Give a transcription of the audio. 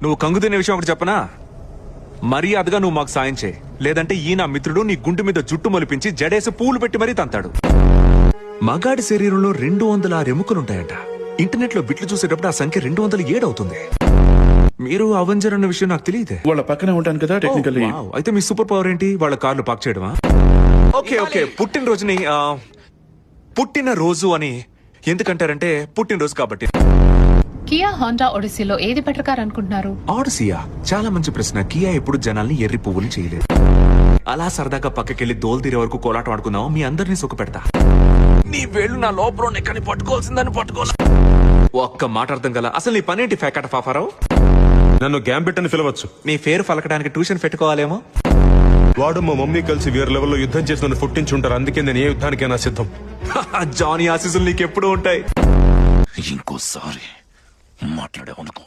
నువ్వు కంగు తినే విషయం ఒకటి చెప్పనా? మర్యాదగా నువ్వు మాకు సాయం చేయి, లేదంటే ఈయన మిత్రుడు నీ గుంటు మీద జుట్టు మొలిపించి జడేసి పూలు పెట్టి మరీ తంతాడు. మగాడి శరీరంలో 206 ఎముకలుంటాయంట. ఇంటర్నెట్ లో బిట్లు చూసేటప్పుడు ఆ సంఖ్య 207 అవుతుంది. మీరు అవెంజర్ అన్న విషయం నాకు తెలియదే. వాళ్ళ పక్కనే ఉంటాను కదా టెక్నికల్లీ. అయితే మీ సూపర్ పవర్ ఏంటి? వాళ్ళ కార్లు పార్క్ చేయడమా? ఓకే పుట్టినరోజుని పుట్టిన రోజు అని ఎందుకంటారంటే పుట్టినరోజు కాబట్టి. కియా హోండా ఒడిసీలో ఏది బెటర్ కార్ అనుకుంటున్నారు? ఆడిసియా చాలా మంచి ప్రశ్న. కియా ఎప్పుడు జనాల్ని ఎర్రి పువ్వులు చేయలేదు. అలా సరదాగా పక్కకెళ్లి దోలు తీరే వరకు కోలాటం ఆడుకుందాం, మీ అందరినీ సుఖ పెడతా. నీ వేళ్ళు నా లోపల ఎక్కడిని పట్టుకోవాల్సిందని పట్టుకోవాలి. ఒక్క మాట అర్థం గల. అసలు నీ పనేంటి ఫ్యాకట ఫాఫారావు? నన్ను గ్యాంబిట్ అని పిలవచ్చు. నీ పేరు పలకడానికి ట్యూషన్ పెట్టుకోవాలేమో. వాడు మా మమ్మీ కలిసి వేరే లెవెల్లో యుద్ధం చేసి నన్ను పుట్టించుంటారు. అందుకే నేను ఏ యుద్ధానికైనా సిద్ధం. జానీ ఆశీస్సులు నీకెప్పుడు ఉంటాయి. ఇంకోసారి మాట్లాడావనుకో